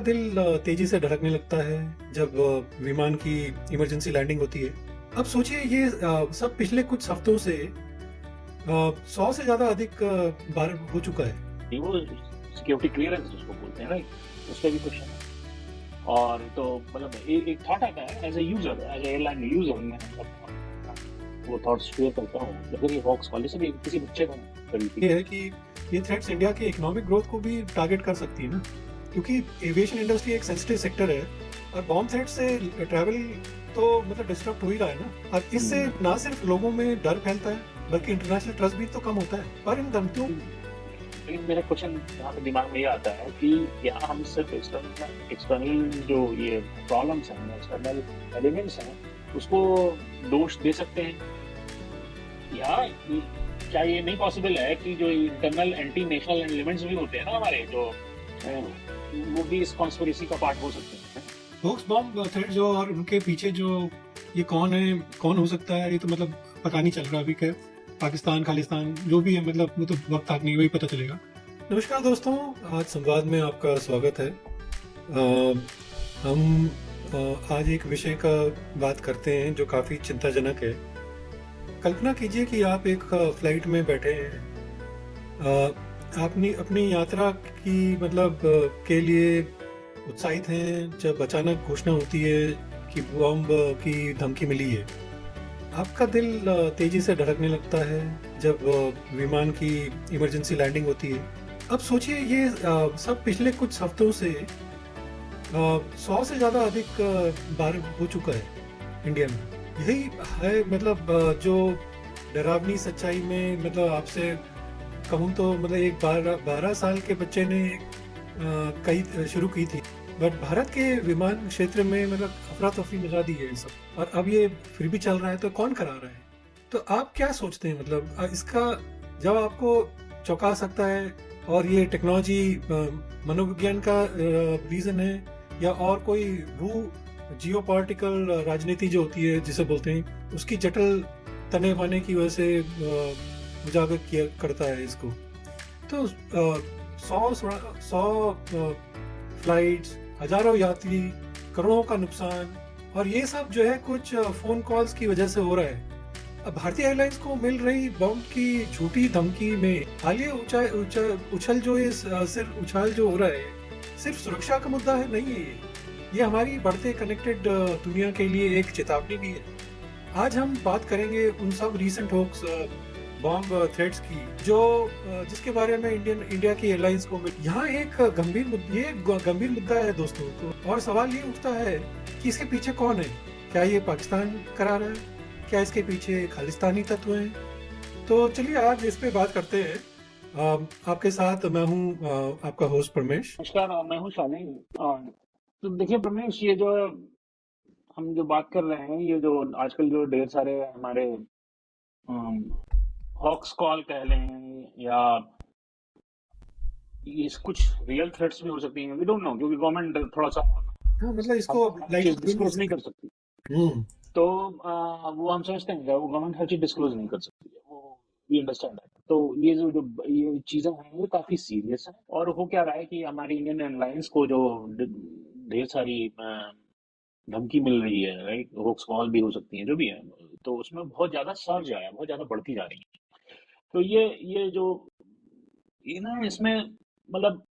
दिल तेजी से धड़कने लगता है जब विमान की इमरजेंसी लैंडिंग होती है। अब सोचिए ये सब पिछले कुछ हफ्तों से 100 से ज्यादा अधिक बार हो चुका है। वो सिक्योरिटी क्लियरेंस जिसको बोलते हैं, राइट, उस पर भी क्वेश्चन है। और तो मतलब एक थॉट आता है as a user, as airline user, मैं वो थॉट्स शेयर करता हूँ। अगर ये हॉक्स कॉलेज से भी किसी बच्चे को करी थी, ये है कि ये थ्रेट्स इंडिया के इकोनॉमिक ग्रोथ को भी टारगेट कर सकती है ना, क्योंकि एविएशन इंडस्ट्री एक सेंसिटिव सेक्टर है और बॉम्ब थ्रेट से ट्रैवल तो मतलब डिस्टर्ब हो ही रहा है ना। और इससे ना सिर्फ लोगों में डर फैलता है बल्कि इंटरनेशनल ट्रस्ट भी तो कम होता है। पर इन धमकियों लेकिन मेरा क्वेश्चन यहाँ पे दिमाग में ये आता है कि क्या हम सिर्फ एक्सटर्नल जो ये प्रॉब्लम्स हैं, एक्सटर्नल एलिमेंट्स हैं, उसको दोष दे सकते हैं, या क्या ये नहीं पॉसिबल है कि जो इंटरनल एंटी नेशनल एलिमेंट्स भी होते हैं ना हमारे, जो वो भी इस कॉन्स्पिरेसी का पार्ट हो सकते हैं। होक्स बॉम्ब थ्रेट जो और उनके पीछे जो ये कौन है, कौन हो सकता है, ये तो मतलब पता नहीं चल रहा अभी। क्या पाकिस्तान खालिस्तान जो भी है, मतलब वो तो वक्त आने वही पता चलेगा। नमस्कार दोस्तों, आज संवाद में आपका स्वागत है। हम आज एक विषय का बात करते हैं जो काफ़ी चिंताजनक है। कल्पना कीजिए कि आप एक फ्लाइट में बैठे हैं, आपने अपनी यात्रा की मतलब के लिए उत्साहित हैं जब अचानक घोषणा होती है कि बॉम्ब की धमकी मिली है। आपका दिल तेजी से धड़कने लगता है जब विमान की इमरजेंसी लैंडिंग होती है। अब सोचिए ये सब पिछले कुछ हफ्तों से 100 से ज़्यादा अधिक बार हो चुका है इंडिया में। यही है मतलब जो डरावनी सच्चाई में, मतलब आपसे कहूँ तो मतलब एक 12 साल के बच्चे ने कई शुरू की थी, बट भारत के विमान क्षेत्र में मतलब अफरा तफरी मचा दी है ये सब, और अब ये फिर भी चल रहा है। तो कौन करा रहा है? तो आप क्या सोचते हैं, मतलब इसका जवाब आपको चौंका सकता है, और ये टेक्नोलॉजी मनोविज्ञान का रीजन है, या और कोई भू जियोपॉलिटिकल राजनीति जो होती है जिसे बोलते हैं, उसकी जटिल तने बाने की वजह से उजागर किया करता है इसको। तो 100 फ्लाइट्स, हजारों यात्री, करोड़ों का नुकसान, और ये सब जो है कुछ फोन कॉल्स की वजह से हो रहा है। अब भारतीय एयरलाइंस को मिल रही बॉम्ब की झूठी धमकी में हालिया उछल जो ये सिर्फ उछाल जो हो रहा है, सिर्फ सुरक्षा का मुद्दा है नहीं है, ये हमारी बढ़ते कनेक्टेड दुनिया के लिए एक चेतावनी भी है। आज हम बात करेंगे उन सब रीसेंट होक्स बॉम्ब थ्रेट्स की जो जिसके बारे में इंडिया की एयरलाइंस को यहाँ एक गंभीर मुद्दा है दोस्तों। तो और सवाल ये उठता है कि इसके पीछे कौन है? क्या ये पाकिस्तान करा रहा है? क्या इसके पीछे खालिस्तानी तत्व हैं? तो चलिए आज इस पे बात करते हैं। आपके साथ मैं हूँ आपका होस्ट परमेश। नमस्कार, मैं हूँ शालीन। तो देखिए परमेश, ये जो हम जो बात कर रहे हैं, ये जो आजकल जो ढेर सारे हमारे हॉक्स कॉल कह लें, या ये कुछ रियल थ्रेट्स भी हो सकती हैं, वी डोंट नो, क्योंकि गवर्नमेंट थोड़ा सा हाँ, मतलब इसको डिस्क्लोज नहीं कर सकती। तो वो हम समझते हैं वो गवर्नमेंट हर चीज डिस्क्लोज नहीं कर सकती है, वो वी अंडरस्टैंड दैट। तो ये जो ये चीजें हैं ये काफी सीरियस है। और हो क्या रहा है कि हमारी इंडियन एयरलाइंस को जो ढेर सारी धमकी मिल रही है, राइट, होक्स कॉल भी हो सकती है, जो भी है, तो उसमें बहुत ज्यादा सर्ज आया, बहुत ज्यादा बढ़ती जा रही है। तो ये जो ये ना, इसमें मतलब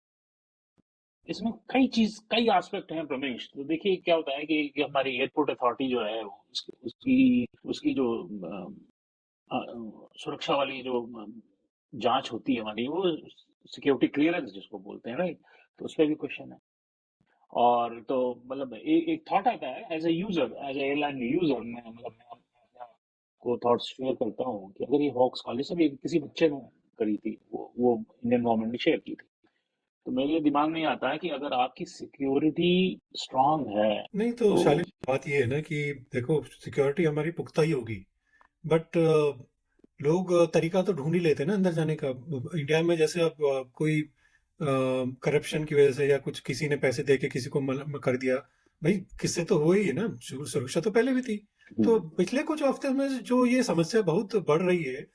इसमें कई एस्पेक्ट हैं प्रमेश। तो देखिए क्या होता है कि हमारी एयरपोर्ट अथॉरिटी जो है उसकी जो सुरक्षा वाली जो जांच होती है हमारी, वो सिक्योरिटी क्लियरेंस जिसको बोलते हैं, राइट, तो उस पर भी क्वेश्चन है। और तो मतलब एक थॉट आता है as a user, as airline user, मैं मतलब मैं अपने आप को थॉट्स शेयर करता हूँ कि अगर ये हॉक्स कॉलेज से भी किसी बच्चे ने करी थी, वो इंडियन गवर्नमेंट ने शेयर की थी, तो मेरे दिमाग में आता है कि अगर आपकी सिक्योरिटी स्ट्रांग है नहीं तो तो शालिन, बात ये है ना कि देखो सिक्योरिटी हमारी पुख्ता ही होगी, बट लोग तरीका तो ढूंढ ही लेते हैं ना अंदर जाने का। इंडिया में जैसे अब कोई करप्शन की वजह से या कुछ किसी ने पैसे दे के किसी को कर दिया, भाई किससे तो हो ही है ना। सुरक्षा तो पहले भी थी। तो पिछले कुछ हफ्ते में जो ये समस्या बहुत बढ़ रही है,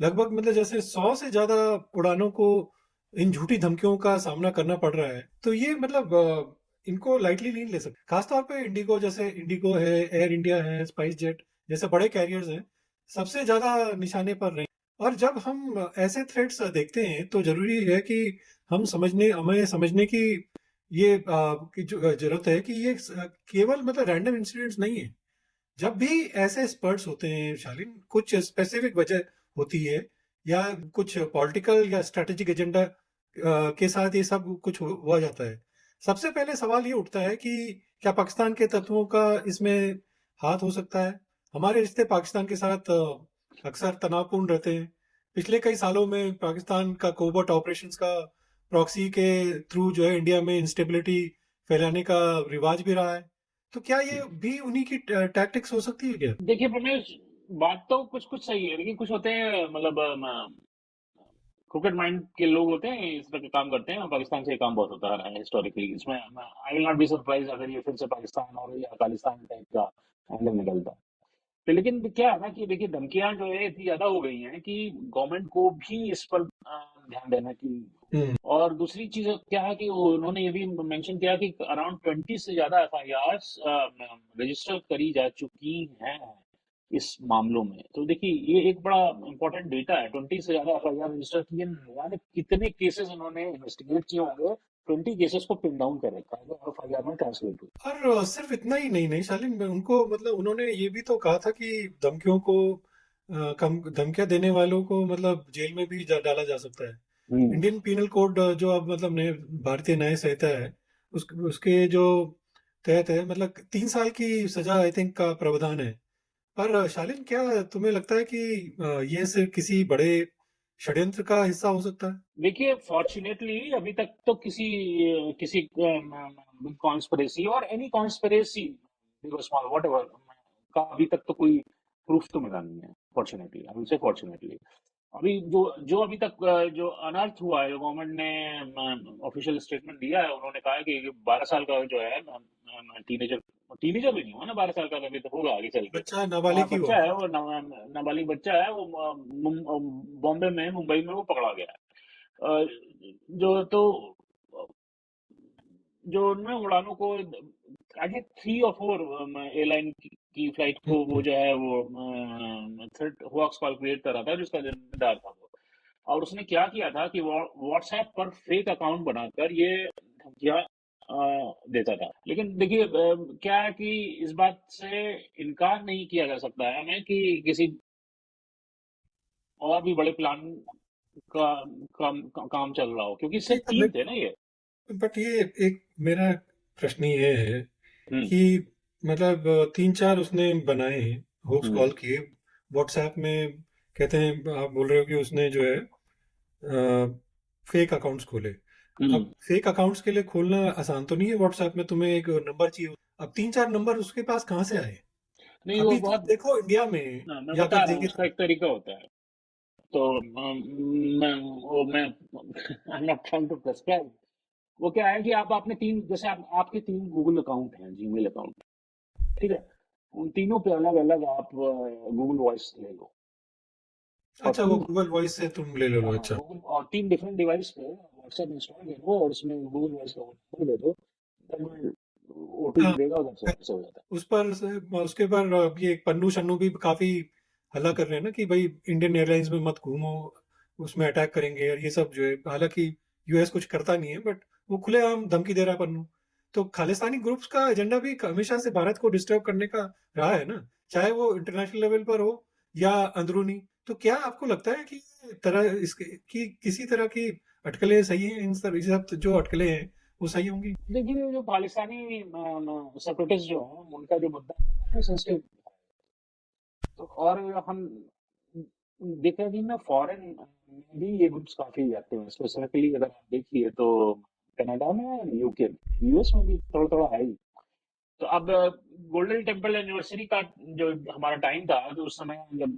लगभग मतलब जैसे 100 से ज्यादा उड़ानों को इन झूठी धमकियों का सामना करना पड़ रहा है। तो ये मतलब इनको लाइटली नहीं ले सकते। खासतौर पे इंडिगो, जैसे इंडिगो है, एयर इंडिया है, स्पाइस जेट जैसे बड़े कैरियर्स हैं, सबसे ज़्यादा निशाने पर रहे। और जब हम ऐसे थ्रेट्स देखते हैं तो ज़रूरी है कि हमें समझने की ये की जो ज़रूरत है कि ये केवल मतलब रैंडम इंसिडेंट्स नहीं है। जब भी ऐसे स्पर्ट्स होते हैं शालीन, कुछ स्पेसिफिक वजह होती है, या कुछ पॉलिटिकल या स्ट्रेटेजिक एजेंडा के साथ ये सब कुछ हुआ जाता है। सबसे पहले सवाल ये उठता है कि क्या पाकिस्तान के तत्वों का इसमें हाथ हो सकता है? हमारे रिश्ते पाकिस्तान के साथ अक्सर तनावपूर्ण रहते हैं। पिछले कई सालों में पाकिस्तान का कोवर्ट ऑपरेशंस का प्रॉक्सी के थ्रू जो है इंडिया में इंस्टेबिलिटी फैलाने का रिवाज भी रहा है। तो क्या ये भी उन्हीं की टैक्टिक्स हो सकती है क्या? देखिए रमेश, बात तो कुछ कुछ सही है, लेकिन कुछ होते हैं मतलब क्रिकेट माइंड के लोग होते हैं, इस तरह के काम करते हैं। और पाकिस्तान से ये काम बहुत होता रहा है हिस्टोरिकली। इसमें I will not be surprise अगर ये फिर से पाकिस्तान और या खालिस्तान टाइप का एंगल निकलता। तो लेकिन क्या है ना कि देखिए, धमकियां जो है इतनी ज्यादा हो गई हैं कि गवर्नमेंट को भी इस पर ध्यान देना की। हम्म। और दूसरी चीज क्या है कि उन्होंने ये भी मेंशन किया कि अराउंड 20 से ज्यादा एफआईआर रजिस्टर करी जा चुकी हैं इस मामलों में। तो देखिए, ये एक बड़ा इंपॉर्टेंट डेटा है। 20 से ज्यादा एफआईआर रजिस्टर किए, यानी कितने केसेस उन्होंने इन्वेस्टिगेट किए होंगे। 20 केसेस को पिन डाउन कर रखा है जो एफआईआर में ट्रांसलेट हुई। और सिर्फ इतना ही नहीं नहीं शालीन, उनको मतलब उन्होंने ये भी तो कहा था कि धमकियों को कम धमकियां देने वालों को मतलब जेल में भी डाला जा सकता है। हम्म। इंडियन पीनल कोड जो अब मतलब नए भारतीय न्याय संहिता है, उसके जो तहत है मतलब 3 साल की सजा आई थिंक का प्रावधान है। पर शालीन, क्या तुम्हें लगता है कि ये सिर्फ किसी बड़े षड्यंत्र का हिस्सा हो सकता है? देखिए, फॉर्चुनेटली अभी तक तो किसी किसी कॉन्स्पिरेसी और एनी कॉन्स्पिरेसी, बिग और स्मॉल वॉट एवर, का अभी तक तो कोई प्रूफ तो मिला नहीं है। Fortunately, I will say fortunately. अभी जो जो अभी तक जो अनर्थ हुआ है, जो गवर्नमेंट ने ऑफिशियल स्टेटमेंट दिया है, उन्होंने कहा है कि 12 साल का जो है टीनेजर, टीनेजर भी नहीं हुआ ना 12 साल का, अभी तो होगा आगे चल के। बच्चा नाबालिग ही हुआ। बच्चा है वो, नाबालिग बच्चा है वो। बॉम्बे में, मुंबई में वो पकड़ा गया है। जो तो जो उनमें उड़ानों को आगे 3 और 4 एयरलाइन की फ्लाइट को वो हम्म। जो है वो थ्रेट हुआ, कॉल क्रिएट कर रहा था, जिसका जिम्मेदार था वो। और उसने क्या किया था कि व्हाट्सएप पर फेक अकाउंट बनाकर ये धमकियां देता था। लेकिन देखिए, क्या है कि इस बात से इनकार नहीं किया जा सकता है हमें कि किसी और भी बड़े प्लान का काम चल रहा हो, क्योंकि नहीं, सिर्फ 3 थे ना ये। बट ये एक मेरा प्रश्न ये है हम्म। कि मतलब 3-4 उसने बनाए हैं, होक्स हम्म। कॉल किए व्हाट्सएप में। कहते हैं, आप बोल रहे हो कि उसने जो है फेक अकाउंट्स खोले। अब हम्म। फेक अकाउंट्स के लिए खोलना आसान तो नहीं है, व्हाट्सएप में तुम्हें एक नंबर चाहिए। अब 3-4 नंबर उसके पास कहाँ से आए? नहीं, वो अभी तुम बहुत, देखो इंडिया में, मैं या बता अगर रहा हूँ देखे उसका तो। एक तरीका होता है। तो मैं I am not trying to prescribe. वो क्या है कि आप आपने तीन, जैसे आपके 3 गूगल अकाउंट हैं, जीमेल अकाउंट, ठीक है। उन तीनों पे अलग अलग आप गूगल वॉइस ले लो। और अच्छा, वो तीन, गूगल वॉइस से तुम ले लो, हाँ, अच्छा। गूगल, और 3 डिफरेंट डिवाइस पे व्हाट्सएप इंस्टॉल कर लो और उसमें गूगल वॉइस का नंबर दे दो। ओटीपी हाँ, देगा, उधर से वैसे हो जाता उस पर उसके पर ये पन्नू शन्नू भी काफी हल्ला कर रहे हैं ना कि भाई इंडियन एयरलाइंस में मत घूमो, उसमें अटैक करेंगे और ये सब जो है। हालांकि यूएस कुछ करता नहीं है, बट वो खुलेआम धमकी दे रहा है पन्नू। तो खालिस्तानी ग्रुप्स का एजेंडा भी हमेशा से भारत को डिस्टर्ब करने का रहा है ना, चाहे वो इंटरनेशनल लेवल पर हो या अंदरूनी। तो क्या आपको लगता है कि तरह इसके कि किसी तरह की अटकलें सही हैं, इन सब जो अटकलें हैं वो सही होंगी? है। देखिए, जो खालिस्तानी सेपरेटिस्ट जो है, उनका जो मुद्दा है काफी सेंसिटिव। तो और हम देख रहे हैं कि फॉरेन में भी ये ग्रुप्स काफी एक्टिव हैं। स्पेसिफिकली अगर आप देखिए तो कनाडा में, यूके, यूएस में भी थोड़ा थोड़ा है ही। तो अब गोल्डन टेम्पल एनिवर्सरी का जो हमारा टाइम था, तो उस समय जब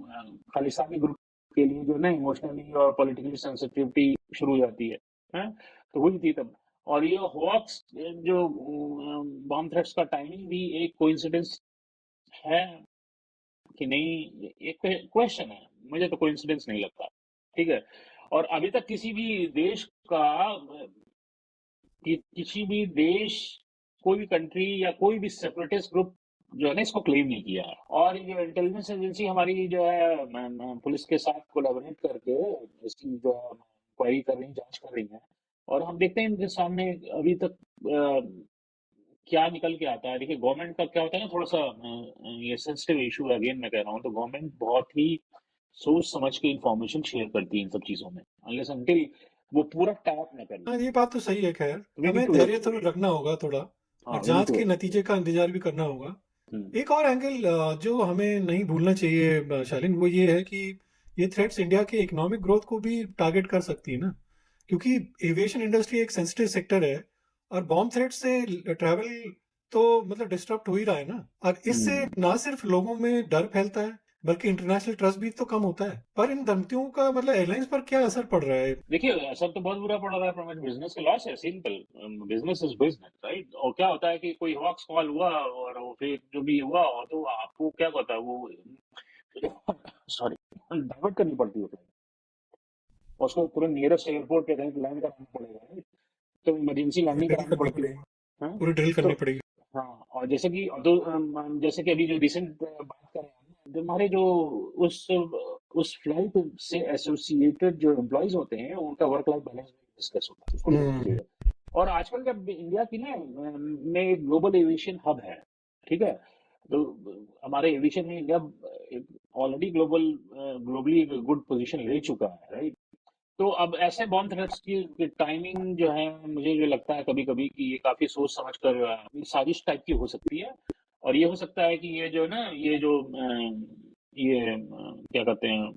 खालिस्तानी ग्रुप के लिए जो ना इमोशनली और पॉलिटिकली सेंसिटिविटी शुरू हो जाती है, तो हुई थी तब। और ये हॉक्स जो बॉम्ब थ्रेट्स का टाइमिंग भी एक कोइंसिडेंस है कि नहीं, एक क्वेश्चन है। मुझे तो कोइंसिडेंस नहीं लगता। ठीक है। और अभी तक किसी भी देश का किसी भी देश कोई भी कंट्री या कोई भी सेपरेटिस्ट ग्रुप जो है ना इसको क्लेम नहीं किया है। और ये इंटेलिजेंस एजेंसी हमारी जो है पुलिस के साथ कोलैबोरेट करके इसकी जो है इंक्वायरी कर रही है, जांच कर रही है। और हम देखते हैं इनके सामने अभी तक क्या निकल के आता है। देखिए गवर्नमेंट का क्या होता है ना, थोड़ा सा ये सेंसिटिव इशू है, अगेन मैं कह रहा हूँ, तो गवर्नमेंट बहुत ही सोच समझ के इंफॉर्मेशन शेयर करती है इन सब चीजों में, अनलेस अनटिल वो पूरा टैप ना कर ले। हाँ, ये बात तो सही है। खैर, वी नीड हमें टू वेट धैर्य फॉर तो इट। रखना होगा थोड़ा, हाँ, और वी नीड जांच टू के वेट। नतीजे का इंतजार भी करना होगा। हम्म। एक और एंगल जो हमें नहीं भूलना चाहिए शालिन, वो ये है कि ये थ्रेट्स इंडिया के इकोनॉमिक ग्रोथ को भी टारगेट कर सकती है ना, क्योंकि एविएशन इंडस्ट्री एक सेंसिटिव सेक्टर है, और बॉम्ब थ्रेट से ट्रैवल तो मतलब डिस्टर्ब हो ही रहा है ना, और इससे हम्म। ना सिर्फ लोगों में डर फैलता है, बल्कि इंटरनेशनल ट्रस्ट भी तो कम होता है। पर इन धमकियों का मतलब एयरलाइंस पर क्या असर पड़ रहा है? देखिए असर तो बहुत बुरा पड़ रहा है, प्रमोद, बिजनेस का लॉस है, simple. Business is business, right. और क्या होता है कि कोई हॉक्स कॉल हुआ और वो फिर जो भी हुआ, तो आपको क्या होता है वो सॉरी डाइवर्ट करनी पड़ती है flight। और उसको तुरंत नियरेस्ट एयरपोर्ट पे कहीं लैंड कराना पड़ेगा, right? तो इमरजेंसी पूरी लैंडिंग ड्रिल करानी करनी पड़ती है। पड़ेगी। हाँ। पूरी ड्रिल तो करनी पड़ेगी। हाँ, और जैसे कि तो जैसे कि अभी जो रिसेंट बात कर रहे हैं, जो हमारे जो उस उस फ्लाइट से एसोसिएटेड जो एम्प्लॉयज होते हैं उनका वर्क लाइफ बैलेंस भी डिस्कस होता है, उसको भी देखना हम्म। चाहिए। और आजकल जब इंडिया की ना में ग्लोबल एविएशन हब है, ठीक है, तो हमारे एविएशन में India already globally good position ले चुका है, राइट। तो अब ऐसे बॉम्ब थ्रेट्स की टाइमिंग जो है, मुझे जो लगता है कभी कभी कि ये काफी सोच समझ कर साजिश टाइप की हो सकती है। और ये हो सकता है कि ये जो ना ये जो क्या कहते हैं,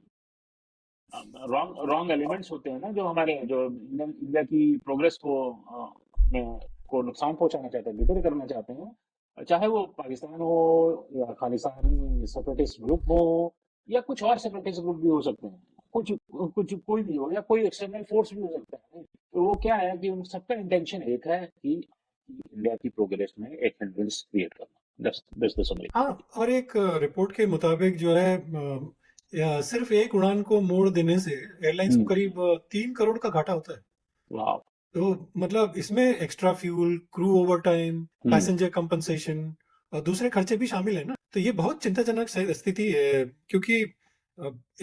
रॉन्ग रॉन्ग एलिमेंट्स होते हैं ना, जो हमारे जो इंडिया की प्रोग्रेस को नुकसान पहुंचाना चाहते हैं, डिटर करना चाहते हैं, चाहे वो पाकिस्तान हो या खालिस्तानी सेपरेटिस्ट ग्रुप हो या कुछ और सेपरेटिस्ट ग्रुप भी हो सकते हैं, कुछ कुछ कोई भी हो या कोई एक्सटर्नल फोर्स भी हो सकता है। तो वो क्या है कि उन सबका इंटेंशन एक है कि इंडिया की प्रोग्रेस में एक हिंड्रेंस क्रिएट करना। That's the summary. हाँ, और एक रिपोर्ट के मुताबिक जो है सिर्फ एक उड़ान को मोड़ देने से एयरलाइंस को हम्म। करीब 3 करोड़ का घाटा होता है। वाह। तो मतलब इसमें extra fuel, crew overtime, हम्म। पैसेंजर कंपनसेशन और दूसरे खर्चे भी शामिल है ना। तो ये बहुत चिंताजनक स्थिति है, क्योंकि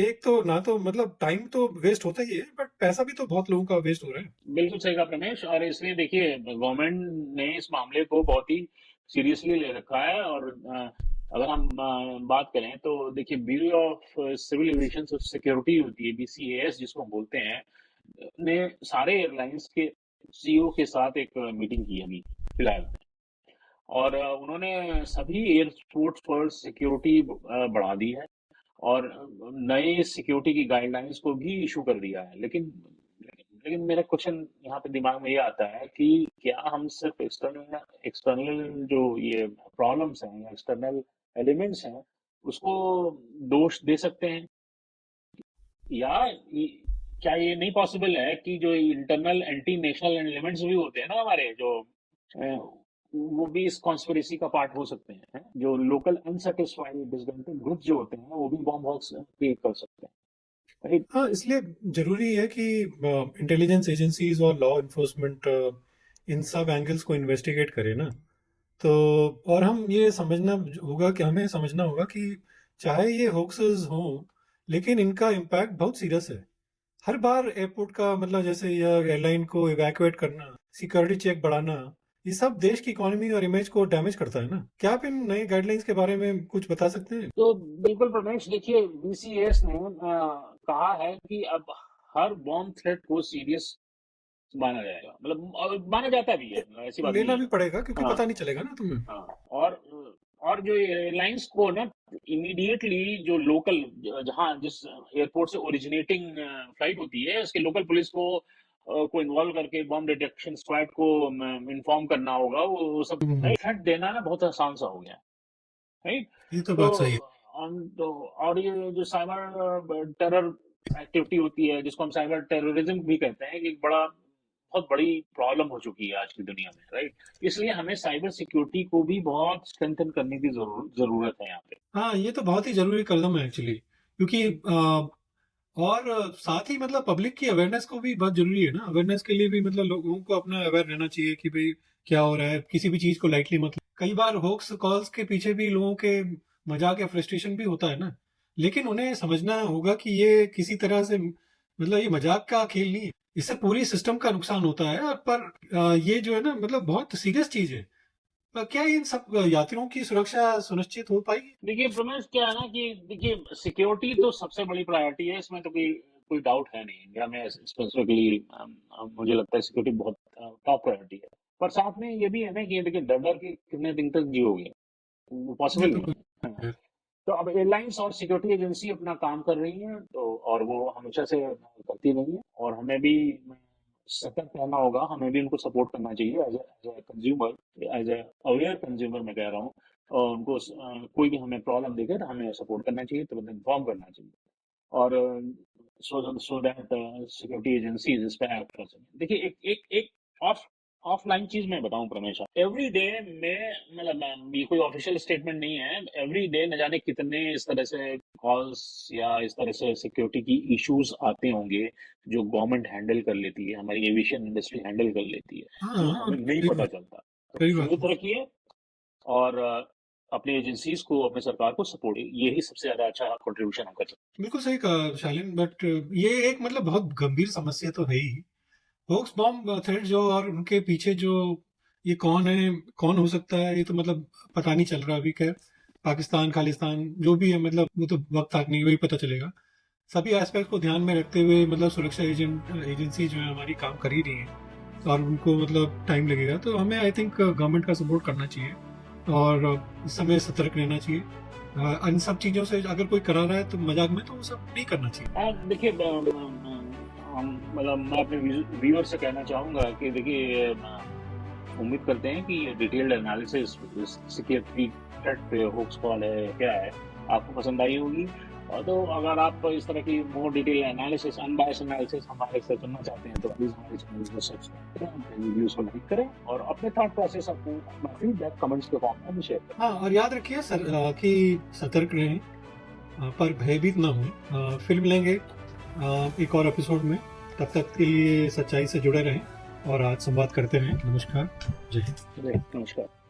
एक तो ना तो मतलब टाइम तो वेस्ट होता ही है, बट पैसा भी तो बहुत लोगों का वेस्ट हो रहा है। बिल्कुल सही कहा रमेश, और इसलिए देखिए गवर्नमेंट ने इस मामले को बहुत ही सीरियसली ले रखा है। और अगर हम बात करें तो देखिए bureau of civil aviation security होती है, BCAS जिसको हम बोलते हैं, ने सारे एयरलाइंस के CEO के साथ एक मीटिंग की अभी फिलहाल में। और उन्होंने सभी एयरपोर्ट पर सिक्योरिटी बढ़ा दी है और नए सिक्योरिटी की गाइडलाइंस को भी इशू कर दिया है। लेकिन मेरा क्वेश्चन यहाँ पे दिमाग में ये आता है कि क्या हम सिर्फ एक्सटर्नल एक्सटर्नल जो ये प्रॉब्लम्स हैं या एक्सटर्नल एलिमेंट्स हैं उसको दोष दे सकते हैं, या क्या ये नहीं पॉसिबल है कि जो इंटरनल एंटी नेशनल एलिमेंट्स भी होते हैं ना हमारे जो वो भी इस कॉन्स्पिरेसी का पार्ट हो सकते हैं, जो लोकल अनसेटिस्फाइड डिसग्रंटेड ग्रुप जो होते हैं वो भी बॉम्ब हॉक्स क्रिएट कर सकते हैं, राइट। हाँ, इसलिए जरूरी है कि इंटेलिजेंस एजेंसीज और लॉ इन्फोर्समेंट इन सब एंगल्स को इन्वेस्टिगेट करें ना। तो और हम ये समझना होगा कि हमें समझना होगा कि चाहे ये होक्सेस हों, लेकिन इनका इम्पैक्ट बहुत सीरियस है। हर बार एयरपोर्ट का मतलब जैसे यह एयरलाइन को इवैक्यूएट करना, सिक्योरिटी चेक बढ़ाना, ये सब देश की इकोनॉमी और इमेज को डैमेज करता है ना। क्या आप इन नई गाइडलाइंस के बारे में कुछ बता सकते हैं? तो बिल्कुल प्रमेश, देखिए BCAS ने कहा है कि अब हर बॉम्ब थ्रेट को सीरियस माना जाएगा, मतलब माना जाता भी है, ऐसी बात लेना नहीं भी है। पड़ेगा, क्योंकि हाँ। पता नहीं चलेगा ना तुम्हें। हाँ। और जो एयरलाइंस को ना इमीडिएटली जो लोकल, जहाँ जिस एयरपोर्ट से ओरिजिनेटिंग फ्लाइट होती है उसके लोकल पुलिस को इन्वॉल्व करके बॉम्ब डिटेक्शन स्क्वाड को इन्फॉर्म करना होगा, वो सब हम्म, थ्रेट देना ना बहुत आसान सा हो गया, राइट। ये तो तो बात सही है। और ये जो साइबर टेरर एक्टिविटी होती है जिसको हम साइबर टेररिज्म भी कहते हैं, कि एक बहुत बड़ी प्रॉब्लम हो चुकी है आज की दुनिया में, राइट। इसलिए हमें साइबर सिक्योरिटी को भी बहुत स्ट्रेंथन करने की जरूरत है यहाँ पे। हाँ, ये तो बहुत ही जरूरी कदम है एक्चुअली, क्योंकि और साथ ही मतलब पब्लिक की अवेयरनेस को भी बहुत जरूरी है ना। अवेयरनेस के लिए भी मतलब लोगों को अपना अवेयर रहना चाहिए कि भाई क्या हो रहा है, किसी भी चीज को लाइटली मत। कई बार होक्स कॉल्स के पीछे भी लोगों के मजाक या फ्रस्ट्रेशन भी होता है ना, लेकिन उन्हें समझना होगा कि ये किसी तरह से मतलब ये मजाक का खेल नहीं है, इससे पूरी सिस्टम का नुकसान होता है। पर ये जो है ना मतलब बहुत सीरियस चीज है। क्या इन सब यात्रियों की सुरक्षा सुनिश्चित हो पाएगी? देखिए प्रमेश, क्या है ना कि देखिए सिक्योरिटी तो सबसे बड़ी प्रायोरिटी है, इसमें तो कोई कोई डाउट है नहीं। इंडिया में स्पेसिफिकली मुझे लगता है सिक्योरिटी बहुत टॉप प्रायोरिटी है। पर साथ में ये भी है ना कि देखिए डर डर के कितने दिन तक जियोगे, वो ये पॉसिबल तो नहीं है। हाँ। है। तो अब एयरलाइंस और सिक्योरिटी एजेंसी अपना काम कर रही हैं, तो और वो हमेशा से करती रही है, और हमें भी सतर्क रहना होगा, हमें भी उनको सपोर्ट करना चाहिए as a consumer, as a aware consumer मैं कह रहा हूँ। और उनको कोई भी हमें प्रॉब्लम दिखे तो हमें सपोर्ट करना चाहिए, तुरंत इन्फॉर्म करना चाहिए। और सो दैट सिक्योरिटी एजेंसीज इस पे एक्ट कर सकें। देखिए एक एक एक ऑफ ऑफलाइन चीज मैं बताऊं प्रमेश, एवरी डे में मतलब ये कोई ऑफिशियल स्टेटमेंट नहीं है, एवरी डे न जाने कितने इस तरह से कॉल्स या इस तरह से सिक्योरिटी की इश्यूज आते होंगे जो गवर्नमेंट हैंडल कर लेती है, हमारी एविएशन इंडस्ट्री हैंडल कर लेती है, हाँ जो हाँ, हमें नहीं सही पता बात। चलता। तो सही बात सुरक्षित है। रखिए, और अपनी एजेंसीज को, अपनी सरकार को सपोर्ट, यही सबसे ज्यादा अच्छा कंट्रीब्यूशन हम कर सकते बिल्कुल सही कहा शालिन, बट ये एक मतलब बहुत गंभीर समस्या तो है ही। होक्स बॉम्ब थ्रेड जो और उनके पीछे जो ये कौन है, कौन हो सकता है, ये तो मतलब पता नहीं चल रहा अभी। खैर पाकिस्तान खालिस्तान जो भी है मतलब वो तो वक्त तक नहीं, वही पता चलेगा। सभी एस्पेक्ट को ध्यान में रखते हुए मतलब सुरक्षा एजेंसी जो है हमारी काम कर ही रही है, और उनको मतलब टाइम लगेगा, तो हमें आई थिंक गवर्नमेंट का सपोर्ट करना चाहिए और इस समय सतर्क रहना चाहिए। इन सब चीज़ों से अगर कोई करा रहा है तो मजाक में, तो वो सब नहीं करना चाहिए। हैं। देखिए मतलब मैं अपने व्यूअर से कहना चाहूंगा कि देखिए उम्मीद करते हैं कि ये डिटेल्ड एनालिसिस सिक्योरिटी थ्रेट पे होक्स कॉल है क्या है, आपको पसंद आई होगी। और तो अगर आप इस तरह की more detail analysis, unbiased analysis हमारे से सुनना चाहते हैं, तो प्लीज हमारे चैनल को सब्सक्राइब करें, अपने वीडियोस को लाइक करें, और अपने थॉट प्रोसेस, अपने अपना फीडबैक कमेंट्स के फॉर्म में हमें शेयर करें। हाँ, और याद रखिए सर कि सतर्क रहें, पर भयभीत ना हों। फिर मिलेंगे एक और एपिसोड में। तब तक के लिए सच्चाई से जुड़े रहें और आज संवाद करते रहें। नमस्कार, जय हिंद। नमस्कार।